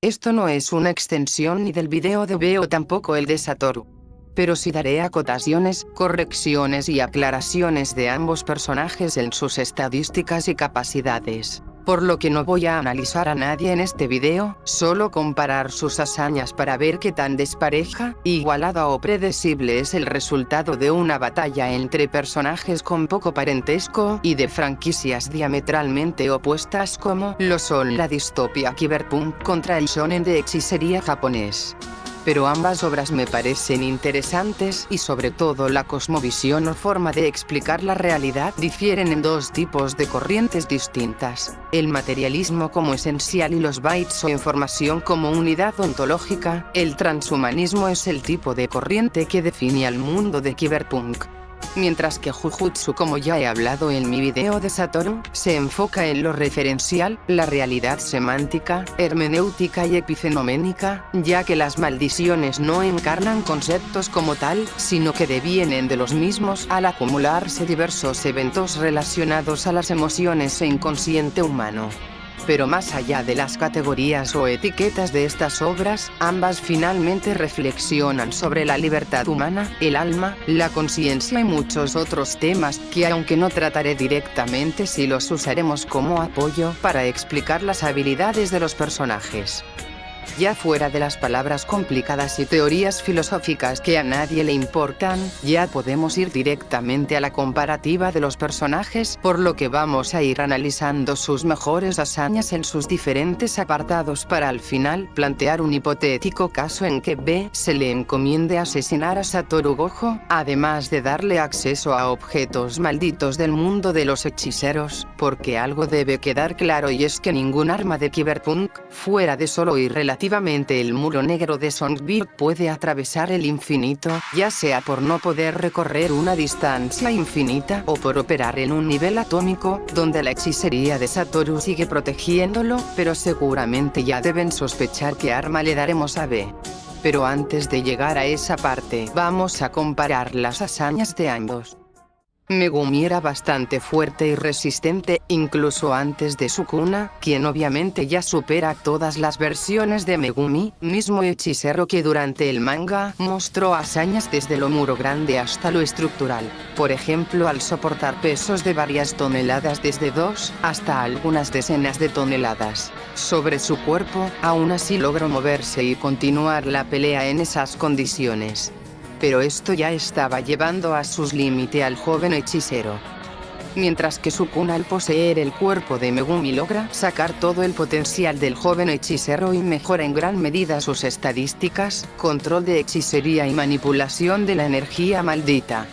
Esto no es una extensión ni del video de B o tampoco el de Satoru. Pero sí daré acotaciones, correcciones y aclaraciones de ambos personajes en sus estadísticas y capacidades. Por lo que no voy a analizar a nadie en este video, solo comparar sus hazañas para ver qué tan despareja, igualada o predecible es el resultado de una batalla entre personajes con poco parentesco y de franquicias diametralmente opuestas como lo son la distopia cyberpunk contra el shonen de hechicería japonés. Pero ambas obras me parecen interesantes y sobre todo la cosmovisión o forma de explicar la realidad difieren en dos tipos de corrientes distintas: el materialismo como esencial y los bytes o información como unidad ontológica. El transhumanismo es el tipo de corriente que define al mundo de Cyberpunk. Mientras que Jujutsu, como ya he hablado en mi video de Satoru, se enfoca en lo referencial, la realidad semántica, hermenéutica y epifenoménica, ya que las maldiciones no encarnan conceptos como tal, sino que devienen de los mismos al acumularse diversos eventos relacionados a las emociones e inconsciente humano. Pero más allá de las categorías o etiquetas de estas obras, ambas finalmente reflexionan sobre la libertad humana, el alma, la conciencia y muchos otros temas que, aunque no trataré directamente, sí los usaremos como apoyo para explicar las habilidades de los personajes. Ya fuera de las palabras complicadas y teorías filosóficas que a nadie le importan, ya podemos ir directamente a la comparativa de los personajes, por lo que vamos a ir analizando sus mejores hazañas en sus diferentes apartados para al final plantear un hipotético caso en que B se le encomiende asesinar a Satoru Gojo, además de darle acceso a objetos malditos del mundo de los hechiceros, porque algo debe quedar claro y es que ningún arma de Cyberpunk, fuera de solo y relativamente el muro negro de Songbird, puede atravesar el infinito, ya sea por no poder recorrer una distancia infinita o por operar en un nivel atómico, donde la hechicería de Satoru sigue protegiéndolo, pero seguramente ya deben sospechar qué arma le daremos a B. Pero antes de llegar a esa parte, vamos a comparar las hazañas de ambos. Megumi era bastante fuerte y resistente, incluso antes de Sukuna, quien obviamente ya supera todas las versiones de Megumi, mismo hechicero que durante el manga mostró hazañas desde lo muro grande hasta lo estructural, por ejemplo al soportar pesos de varias toneladas desde 2 hasta algunas decenas de toneladas sobre su cuerpo. Aún así logró moverse y continuar la pelea en esas condiciones. Pero esto ya estaba llevando a sus límites al joven hechicero. Mientras que Sukuna, al poseer el cuerpo de Megumi, logra sacar todo el potencial del joven hechicero y mejora en gran medida sus estadísticas, control de hechicería y manipulación de la energía maldita,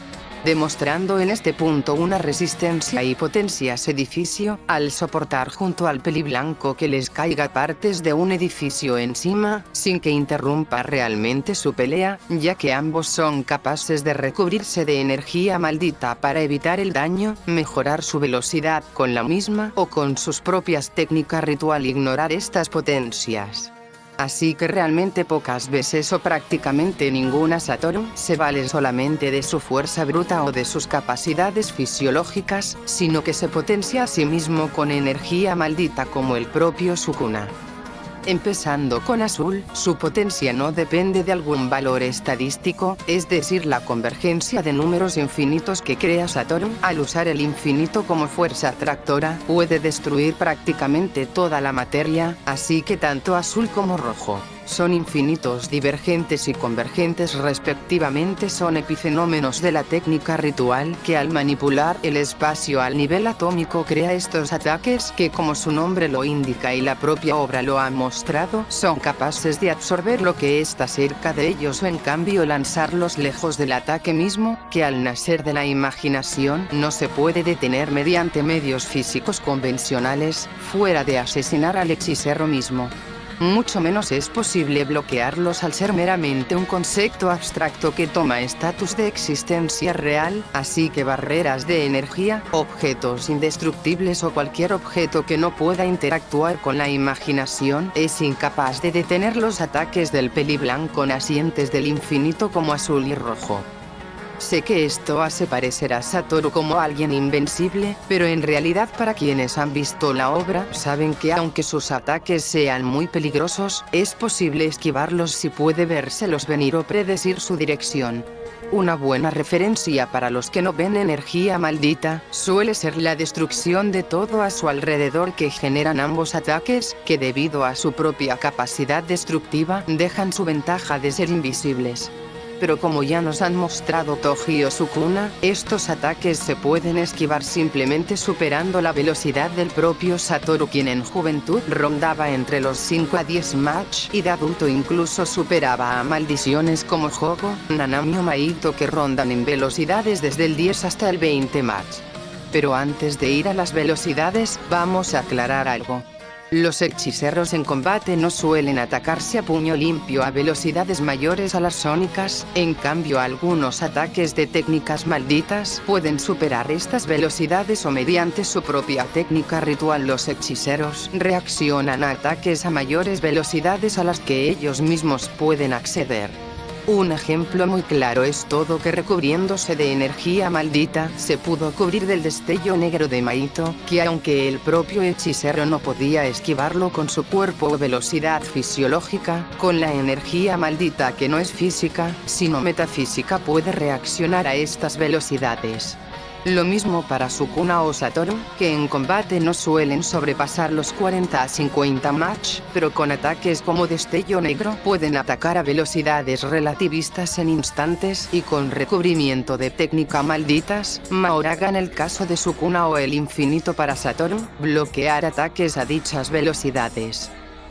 demostrando en este punto una resistencia y potencia edificio, al soportar junto al peliblanco que les caiga partes de un edificio encima, sin que interrumpa realmente su pelea, ya que ambos son capaces de recubrirse de energía maldita para evitar el daño, mejorar su velocidad con la misma o con sus propias técnicas ritual ignorar estas potencias. Así que realmente pocas veces o prácticamente ninguna Satoru se vale solamente de su fuerza bruta o de sus capacidades fisiológicas, sino que se potencia a sí mismo con energía maldita como el propio Sukuna. Empezando con Azul, su potencia no depende de algún valor estadístico, es decir, la convergencia de números infinitos que crea Satoru al usar el infinito como fuerza atractora, puede destruir prácticamente toda la materia, así que tanto Azul como Rojo son infinitos divergentes y convergentes respectivamente. Son epifenómenos de la técnica ritual que al manipular el espacio al nivel atómico crea estos ataques que, como su nombre lo indica y la propia obra lo ha mostrado, son capaces de absorber lo que está cerca de ellos o en cambio lanzarlos lejos del ataque mismo, que al nacer de la imaginación no se puede detener mediante medios físicos convencionales, fuera de asesinar al hechicero mismo. Mucho menos es posible bloquearlos al ser meramente un concepto abstracto que toma estatus de existencia real, así que barreras de energía, objetos indestructibles o cualquier objeto que no pueda interactuar con la imaginación es incapaz de detener los ataques del peliblanco nacientes del infinito como Azul y Rojo. Sé que esto hace parecer a Satoru como alguien invencible, pero en realidad para quienes han visto la obra saben que aunque sus ataques sean muy peligrosos, es posible esquivarlos si puede vérselos venir o predecir su dirección. Una buena referencia para los que no ven energía maldita, suele ser la destrucción de todo a su alrededor que generan ambos ataques, que debido a su propia capacidad destructiva, dejan su ventaja de ser invisibles. Pero como ya nos han mostrado Toji o Sukuna, estos ataques se pueden esquivar simplemente superando la velocidad del propio Satoru, quien en juventud rondaba entre los 5 a 10 mach, y de adulto incluso superaba a maldiciones como Hogo, Nanami o Maito, que rondan en velocidades desde el 10 hasta el 20 mach. Pero antes de ir a las velocidades, vamos a aclarar algo. Los hechiceros en combate no suelen atacarse a puño limpio a velocidades mayores a las sónicas, en cambio algunos ataques de técnicas malditas pueden superar estas velocidades o mediante su propia técnica ritual los hechiceros reaccionan a ataques a mayores velocidades a las que ellos mismos pueden acceder. Un ejemplo muy claro es todo que recubriéndose de energía maldita, se pudo cubrir del destello negro de Maito, que aunque el propio hechicero no podía esquivarlo con su cuerpo o velocidad fisiológica, con la energía maldita que no es física, sino metafísica puede reaccionar a estas velocidades. Lo mismo para Sukuna o Satoru, que en combate no suelen sobrepasar los 40 a 50 mach, pero con ataques como destello negro pueden atacar a velocidades relativistas en instantes y con recubrimiento de técnica malditas, Mahoraga en el caso de Sukuna o el infinito para Satoru, bloquear ataques a dichas velocidades.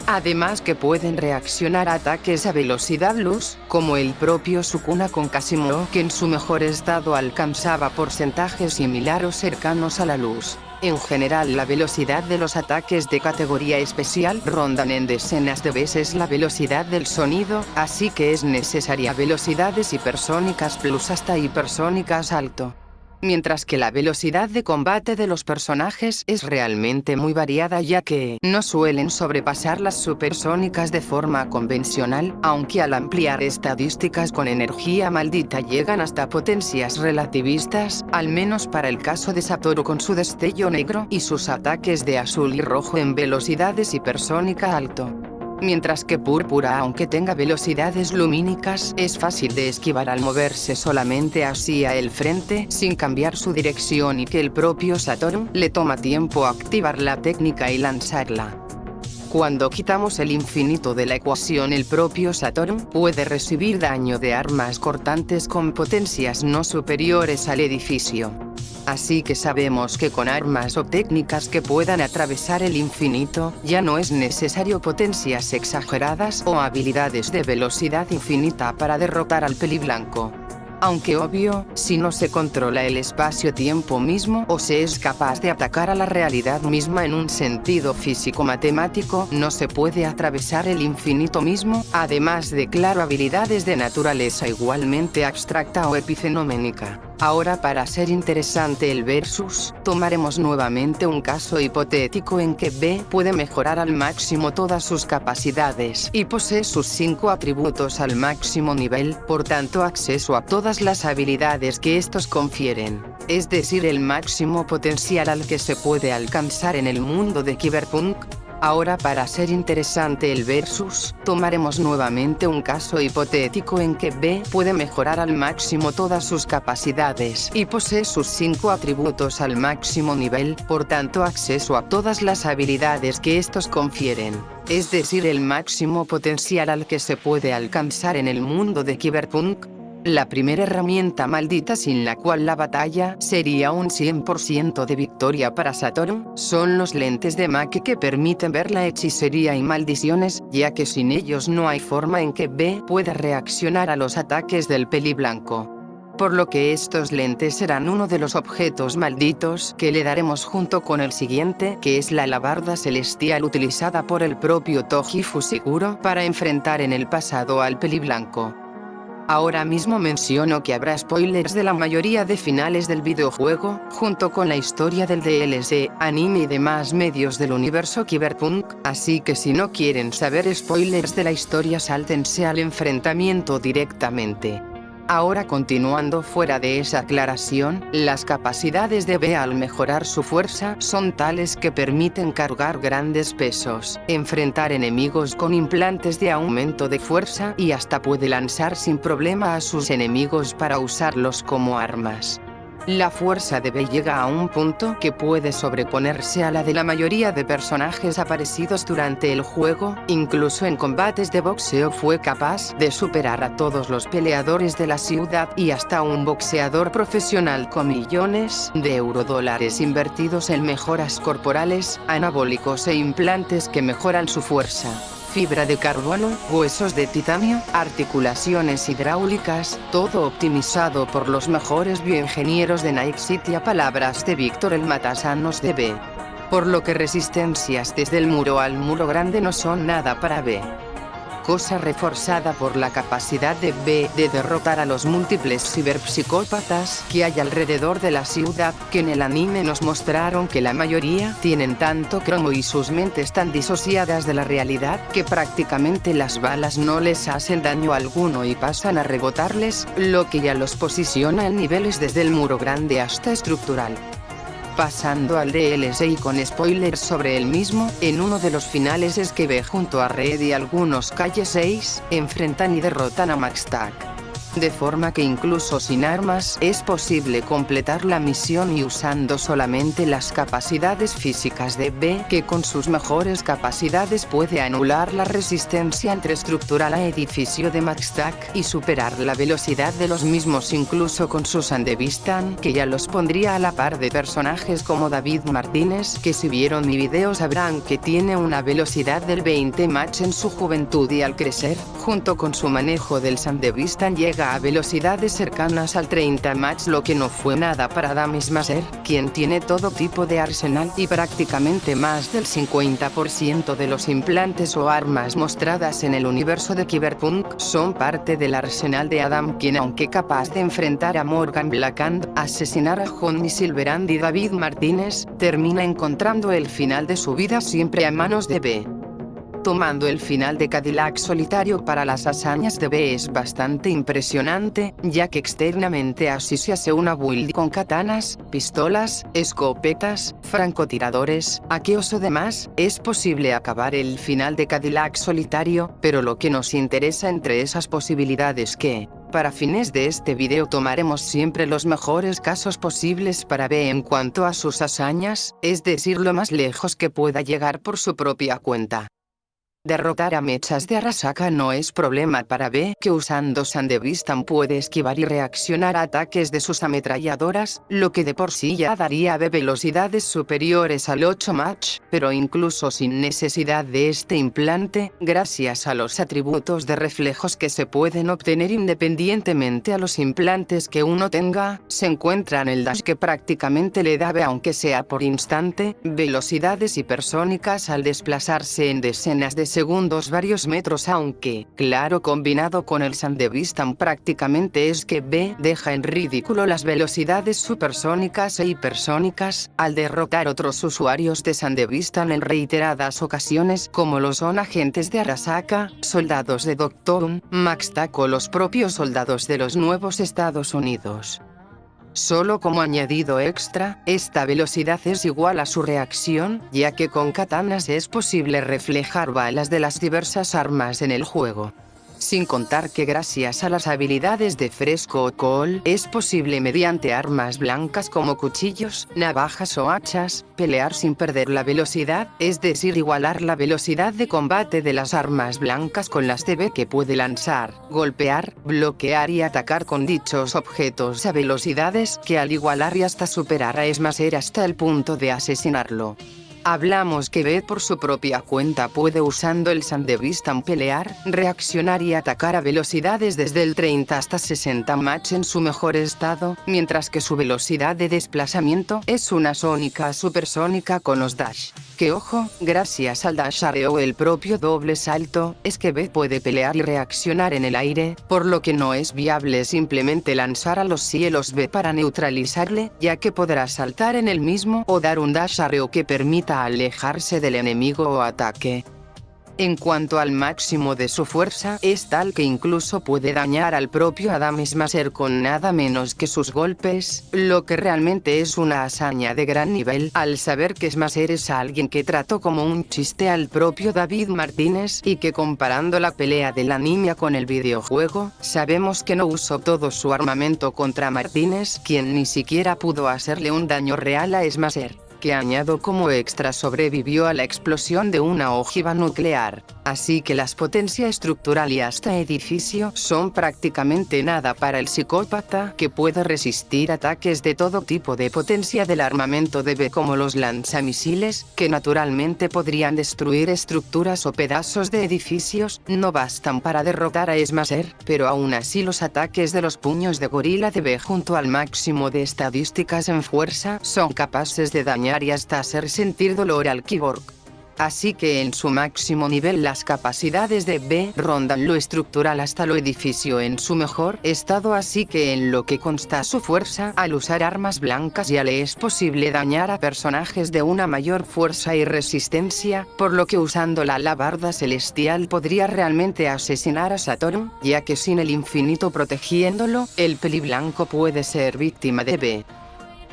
Además que pueden reaccionar a ataques a velocidad luz, como el propio Sukuna con Kashimo, que en su mejor estado alcanzaba porcentajes similares o cercanos a la luz. En general la velocidad de los ataques de categoría especial rondan en decenas de veces la velocidad del sonido, así que es necesaria velocidades hipersónicas plus hasta hipersónicas alto. Mientras que la velocidad de combate de los personajes es realmente muy variada, ya que no suelen sobrepasar las supersónicas de forma convencional, aunque al ampliar estadísticas con energía maldita llegan hasta potencias relativistas, al menos para el caso de Satoru con su destello negro y sus ataques de azul y rojo en velocidades hipersónica alto. Mientras que Púrpura, aunque tenga velocidades lumínicas, es fácil de esquivar al moverse solamente hacia el frente, sin cambiar su dirección, y que el propio Satoru le toma tiempo activar la técnica y lanzarla. Cuando quitamos el infinito de la ecuación, el propio Satoru puede recibir daño de armas cortantes con potencias no superiores al edificio. Así que sabemos que con armas o técnicas que puedan atravesar el infinito, ya no es necesario potencias exageradas o habilidades de velocidad infinita para derrotar al peliblanco. Aunque obvio, si no se controla el espacio-tiempo mismo o se es capaz de atacar a la realidad misma en un sentido físico-matemático, no se puede atravesar el infinito mismo, además de claro habilidades de naturaleza igualmente abstracta o epifenoménica. Ahora, para hacer interesante el versus, tomaremos nuevamente un caso hipotético en que B puede mejorar al máximo todas sus capacidades y posee sus 5 atributos al máximo nivel, por tanto acceso a todas las habilidades que estos confieren, es decir, el máximo potencial al que se puede alcanzar en el mundo de Cyberpunk. Ahora, para hacer interesante el versus, tomaremos nuevamente un caso hipotético en que B puede mejorar al máximo todas sus capacidades y posee sus 5 atributos al máximo nivel, por tanto acceso a todas las habilidades que estos confieren, es decir, el máximo potencial al que se puede alcanzar en el mundo de Cyberpunk. La primera herramienta maldita sin la cual la batalla sería un 100% de victoria para Satoru, son los lentes de Maki, que permiten ver la hechicería y maldiciones, ya que sin ellos no hay forma en que B pueda reaccionar a los ataques del peliblanco. Por lo que estos lentes serán uno de los objetos malditos que le daremos junto con el siguiente, que es la alabarda celestial utilizada por el propio Toji Fushiguro para enfrentar en el pasado al peliblanco. Ahora mismo menciono que habrá spoilers de la mayoría de finales del videojuego, junto con la historia del DLC, anime y demás medios del universo Cyberpunk, así que si no quieren saber spoilers de la historia, sáltense al enfrentamiento directamente. Ahora continuando fuera de esa aclaración, las capacidades de B al mejorar su fuerza son tales que permiten cargar grandes pesos, enfrentar enemigos con implantes de aumento de fuerza y hasta puede lanzar sin problema a sus enemigos para usarlos como armas. La fuerza de B llega a un punto que puede sobreponerse a la de la mayoría de personajes aparecidos durante el juego, incluso en combates de boxeo fue capaz de superar a todos los peleadores de la ciudad y hasta un boxeador profesional con millones de eurodólares invertidos en mejoras corporales, anabólicos e implantes que mejoran su fuerza. Fibra de carbono, huesos de titanio, articulaciones hidráulicas, todo optimizado por los mejores bioingenieros de Night City a palabras de Víctor el Matasanos de B. Por lo que resistencias desde el muro al muro grande no son nada para B. Cosa reforzada por la capacidad de B de derrotar a los múltiples ciberpsicópatas que hay alrededor de la ciudad, que en el anime nos mostraron que la mayoría tienen tanto cromo y sus mentes tan disociadas de la realidad que prácticamente las balas no les hacen daño alguno y pasan a rebotarles, lo que ya los posiciona en niveles desde el muro grande hasta estructural. Pasando al DLC y con spoilers sobre el mismo, en uno de los finales es que B junto a Red y algunos Calle 6, enfrentan y derrotan a Maxtac. De forma que incluso sin armas es posible completar la misión y usando solamente las capacidades físicas de B, que con sus mejores capacidades puede anular la resistencia entre estructural a edificio de Maxtac y superar la velocidad de los mismos incluso con su Sandevistan, que ya los pondría a la par de personajes como David Martínez, que si vieron mi video sabrán que tiene una velocidad del 20 Mach en su juventud y al crecer, junto con su manejo del Sandevistan llega a velocidades cercanas al 30 Mach, lo que no fue nada para Damis Maser, quien tiene todo tipo de arsenal y prácticamente más del 50% de los implantes o armas mostradas en el universo de Cyberpunk son parte del arsenal de Adam, quien aunque capaz de enfrentar a Morgan Blackhand, asesinar a Johnny Silverhand y David Martínez, termina encontrando el final de su vida siempre a manos de B. Tomando el final de Cadillac solitario para las hazañas de B es bastante impresionante, ya que externamente así se hace una build con katanas, pistolas, escopetas, francotiradores, aqueos o demás, es posible acabar el final de Cadillac solitario, pero lo que nos interesa entre esas posibilidades que, para fines de este video tomaremos siempre los mejores casos posibles para B en cuanto a sus hazañas, es decir lo más lejos que pueda llegar por su propia cuenta. Derrotar a mechas de Arasaka no es problema para B, que usando Sandevistan puede esquivar y reaccionar a ataques de sus ametralladoras, lo que de por sí ya daría a B velocidades superiores al 8 Mach, pero incluso sin necesidad de este implante, gracias a los atributos de reflejos que se pueden obtener independientemente a los implantes que uno tenga, se encuentra en el dash que prácticamente le da B aunque sea por instante, velocidades hipersónicas al desplazarse en decenas de segundos varios metros, aunque, claro, combinado con el Sandevistan prácticamente es que B deja en ridículo las velocidades supersónicas e hipersónicas, al derrotar otros usuarios de Sandevistan en reiteradas ocasiones como lo son agentes de Arasaka, soldados de Doctown, Maxtac o los propios soldados de los nuevos Estados Unidos. Solo como añadido extra, esta velocidad es igual a su reacción, ya que con katanas es posible reflejar balas de las diversas armas en el juego. Sin contar que gracias a las habilidades de fresco o col, es posible mediante armas blancas como cuchillos, navajas o hachas, pelear sin perder la velocidad, es decir igualar la velocidad de combate de las armas blancas con las de B, que puede lanzar, golpear, bloquear y atacar con dichos objetos a velocidades que al igualar y hasta superar a Smasher hasta el punto de asesinarlo. Hablamos que B por su propia cuenta puede usando el Sandevistan pelear, reaccionar y atacar a velocidades desde el 30 hasta 60 Mach en su mejor estado, mientras que su velocidad de desplazamiento es una sónica supersónica con los dash. Que ojo, gracias al dash areo o el propio doble salto, es que B puede pelear y reaccionar en el aire, por lo que no es viable simplemente lanzar a los cielos B para neutralizarle, ya que podrá saltar en el mismo o dar un dash areo que permita alejarse del enemigo o ataque. En cuanto al máximo de su fuerza, es tal que incluso puede dañar al propio Adam Smasher con nada menos que sus golpes, lo que realmente es una hazaña de gran nivel, al saber que Smasher es alguien que trató como un chiste al propio David Martínez, y que comparando la pelea de la niña con el videojuego, sabemos que no usó todo su armamento contra Martínez, quien ni siquiera pudo hacerle un daño real a Smasher, que añado como extra sobrevivió a la explosión de una ojiva nuclear. Así que las potencia estructural y hasta edificio son prácticamente nada para el psicópata, que puede resistir ataques de todo tipo de potencia del armamento de B, como los lanzamisiles, que naturalmente podrían destruir estructuras o pedazos de edificios, no bastan para derrotar a Smasher, pero aún así los ataques de los puños de gorila de B junto al máximo de estadísticas en fuerza son capaces de dañar y hasta hacer sentir dolor al cyborg. Así que en su máximo nivel las capacidades de B rondan lo estructural hasta lo edificio en su mejor estado, así que en lo que consta su fuerza, al usar armas blancas ya le es posible dañar a personajes de una mayor fuerza y resistencia, por lo que usando la alabarda celestial podría realmente asesinar a Satoru, ya que sin el infinito protegiéndolo, el peliblanco puede ser víctima de B.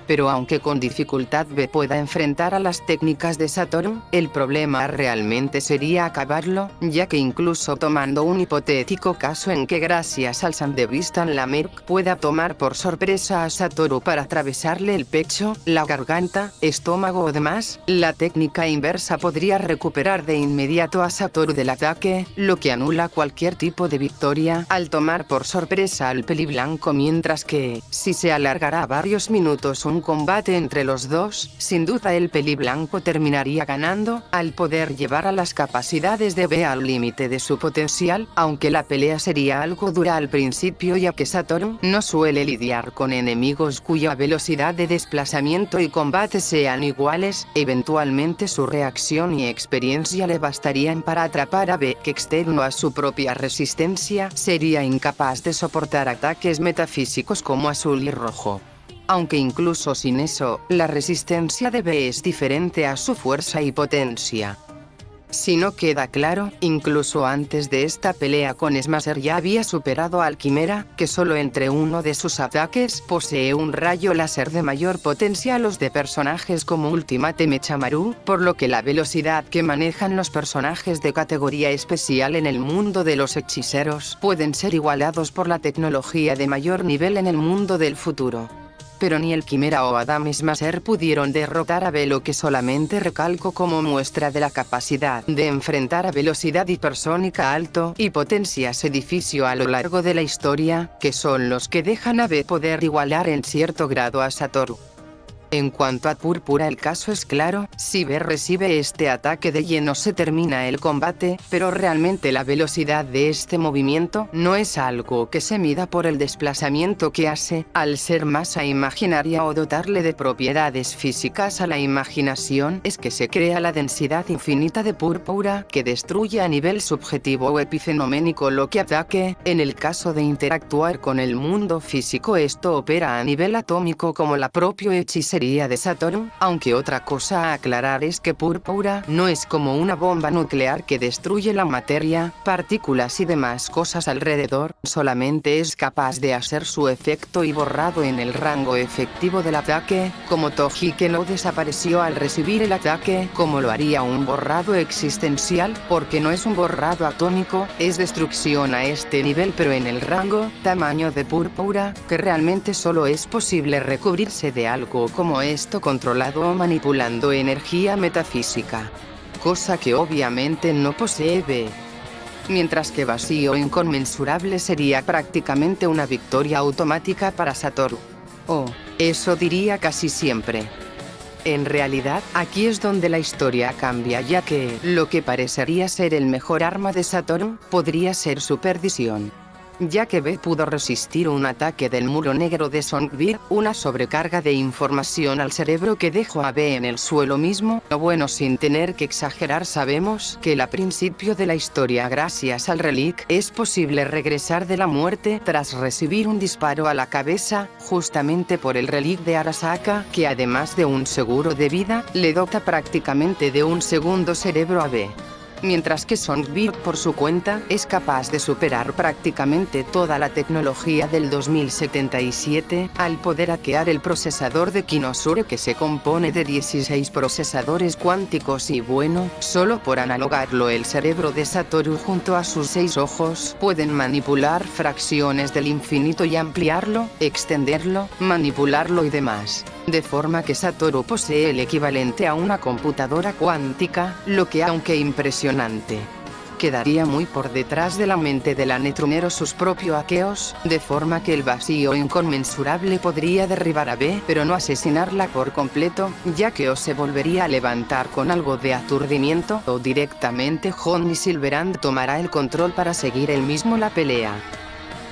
Pero aunque con dificultad B pueda enfrentar a las técnicas de Satoru, el problema realmente sería acabarlo, ya que incluso tomando un hipotético caso en que gracias al Sandevistan la Merc pueda tomar por sorpresa a Satoru para atravesarle el pecho, la garganta, estómago o demás, la técnica inversa podría recuperar de inmediato a Satoru del ataque, lo que anula cualquier tipo de victoria al tomar por sorpresa al peliblanco, mientras que, si se alargará varios minutos un combate entre los dos, sin duda el peliblanco terminaría ganando, al poder llevar a las capacidades de B al límite de su potencial, aunque la pelea sería algo dura al principio, ya que Satoru no suele lidiar con enemigos cuya velocidad de desplazamiento y combate sean iguales. Eventualmente su reacción y experiencia le bastarían para atrapar a B, que externo a su propia resistencia, sería incapaz de soportar ataques metafísicos como azul y rojo. Aunque incluso sin eso, la resistencia de B es diferente a su fuerza y potencia. Si no queda claro, incluso antes de esta pelea con Smasher ya había superado al Quimera, que solo entre uno de sus ataques posee un rayo láser de mayor potencia a los de personajes como Ultimate Mechamaru, por lo que la velocidad que manejan los personajes de categoría especial en el mundo de los hechiceros pueden ser igualados por la tecnología de mayor nivel en el mundo del futuro. Pero ni el Quimera o Adam Smasher pudieron derrotar a B, lo que solamente recalco como muestra de la capacidad de enfrentar a velocidad hipersónica alto y potencias edificio a lo largo de la historia, que son los que dejan a B poder igualar en cierto grado a Satoru. En cuanto a Púrpura, el caso es claro: si B recibe este ataque de lleno se termina el combate, pero realmente la velocidad de este movimiento no es algo que se mida por el desplazamiento que hace, al ser masa imaginaria o dotarle de propiedades físicas a la imaginación, es que se crea la densidad infinita de Púrpura, que destruye a nivel subjetivo o epifenoménico lo que ataque. En el caso de interactuar con el mundo físico, esto opera a nivel atómico como la propia hechicería de Satoru, aunque otra cosa a aclarar es que Púrpura no es como una bomba nuclear que destruye la materia, partículas y demás cosas alrededor, solamente es capaz de hacer su efecto y borrado en el rango efectivo del ataque, como Toji, que no desapareció al recibir el ataque, como lo haría un borrado existencial, porque no es un borrado atómico, es destrucción a este nivel pero en el rango, tamaño de Púrpura, que realmente solo es posible recubrirse de algo como esto controlado o manipulando energía metafísica. Cosa que obviamente no posee B. Mientras que vacío inconmensurable sería prácticamente una victoria automática para Satoru. O, eso diría casi siempre. En realidad, aquí es donde la historia cambia, ya que lo que parecería ser el mejor arma de Satoru podría ser su perdición. Ya que B pudo resistir un ataque del muro negro de Songbird, una sobrecarga de información al cerebro que dejó a B en el suelo mismo. Bueno, sin tener que exagerar, sabemos que al principio de la historia, gracias al Relic, es posible regresar de la muerte tras recibir un disparo a la cabeza, justamente por el Relic de Arasaka, que además de un seguro de vida, le dota prácticamente de un segundo cerebro a B. mientras que Songbird por su cuenta es capaz de superar prácticamente toda la tecnología del 2077, al poder hackear el procesador de Kinosure, que se compone de 16 procesadores cuánticos y bueno, solo por analogarlo el cerebro de Satoru junto a sus 6 ojos, pueden manipular fracciones del infinito y ampliarlo, extenderlo, manipularlo y demás. De forma que Satoru posee el equivalente a una computadora cuántica, lo que aunque impresionante, quedaría muy por detrás de la mente de la Netrunner o sus propios hackeos, de forma que el vacío inconmensurable podría derribar a B, pero no asesinarla por completo, ya que o se volvería a levantar con algo de aturdimiento, o directamente Johnny Silverhand tomará el control para seguir él mismo la pelea.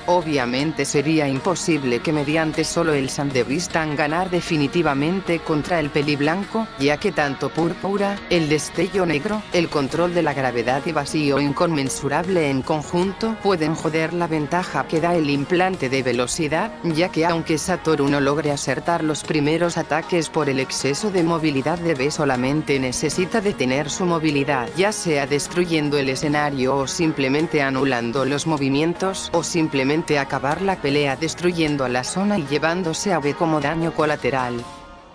Obviamente sería imposible que mediante solo el Sandevistan ganar definitivamente contra el Peliblanco, ya que tanto Púrpura, el destello negro, el control de la gravedad y vacío inconmensurable en conjunto pueden joder la ventaja que da el implante de velocidad, ya que aunque Satoru no logre acertar los primeros ataques por el exceso de movilidad de B, solamente necesita detener su movilidad, ya sea destruyendo el escenario o simplemente anulando los movimientos, o simplemente acabar la pelea destruyendo a la zona y llevándose a B como daño colateral.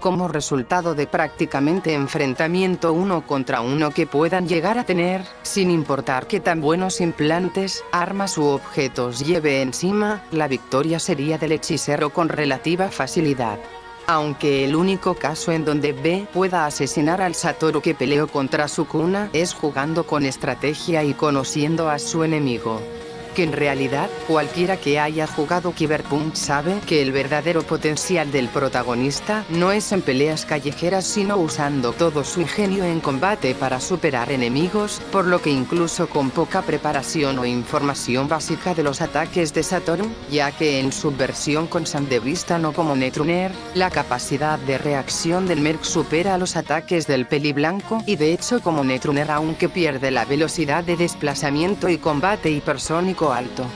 Como resultado de prácticamente enfrentamiento 1 contra 1 que puedan llegar a tener, sin importar qué tan buenos implantes, armas u objetos lleve encima, la victoria sería del hechicero con relativa facilidad. Aunque el único caso en donde B pueda asesinar al Satoru que peleó contra Sukuna es jugando con estrategia y conociendo a su enemigo. Que en realidad, cualquiera que haya jugado Cyberpunk sabe que el verdadero potencial del protagonista no es en peleas callejeras sino usando todo su ingenio en combate para superar enemigos, por lo que incluso con poca preparación o información básica de los ataques de Satoru, ya que en su versión con Sandevistan o como Netrunner, la capacidad de reacción del Merc supera a los ataques del Peliblanco y de hecho como Netrunner aunque pierde la velocidad de desplazamiento y combate hipersónico alto,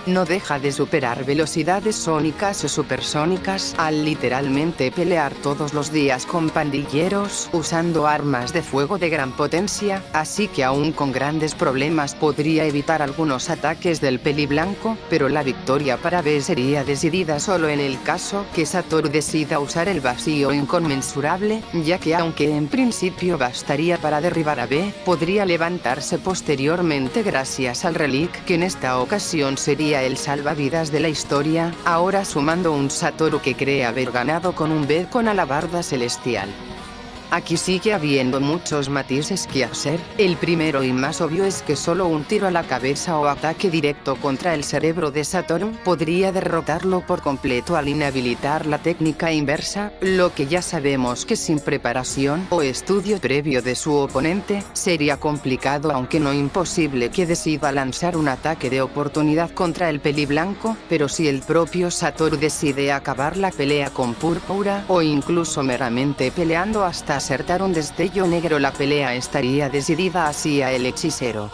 no deja de superar velocidades sónicas o supersónicas al literalmente pelear todos los días con pandilleros usando armas de fuego de gran potencia, así que aún con grandes problemas podría evitar algunos ataques del Peliblanco, pero la victoria para B sería decidida solo en el caso que Satoru decida usar el vacío inconmensurable, ya que aunque en principio bastaría para derribar a B, podría levantarse posteriormente gracias al Relic, que en esta ocasión sería el salvavidas de la historia, ahora sumando un Satoru que cree haber ganado con un B con alabarda celestial. Aquí sigue habiendo muchos matices que hacer. El primero y más obvio es que solo un tiro a la cabeza o ataque directo contra el cerebro de Satoru podría derrotarlo por completo al inhabilitar la técnica inversa, lo que ya sabemos que sin preparación o estudio previo de su oponente, sería complicado aunque no imposible que decida lanzar un ataque de oportunidad contra el Peliblanco, pero si el propio Satoru decide acabar la pelea con Púrpura o incluso meramente peleando hasta acertar un destello negro, la pelea estaría decidida hacia el hechicero.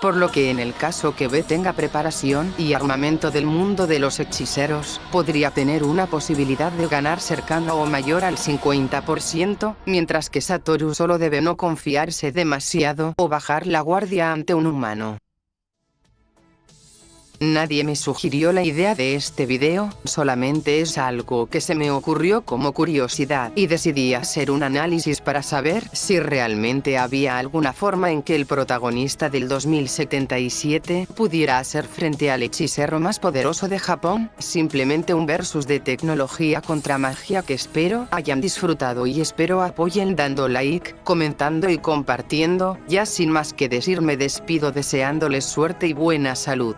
Por lo que en el caso que B tenga preparación y armamento del mundo de los hechiceros, podría tener una posibilidad de ganar cercana o mayor al 50%, mientras que Satoru solo debe no confiarse demasiado o bajar la guardia ante un humano. Nadie me sugirió la idea de este video, solamente es algo que se me ocurrió como curiosidad y decidí hacer un análisis para saber si realmente había alguna forma en que el protagonista del 2077 pudiera hacer frente al hechicero más poderoso de Japón, simplemente un versus de tecnología contra magia que espero hayan disfrutado y espero apoyen dando like, comentando y compartiendo. Ya sin más que decir me despido deseándoles suerte y buena salud.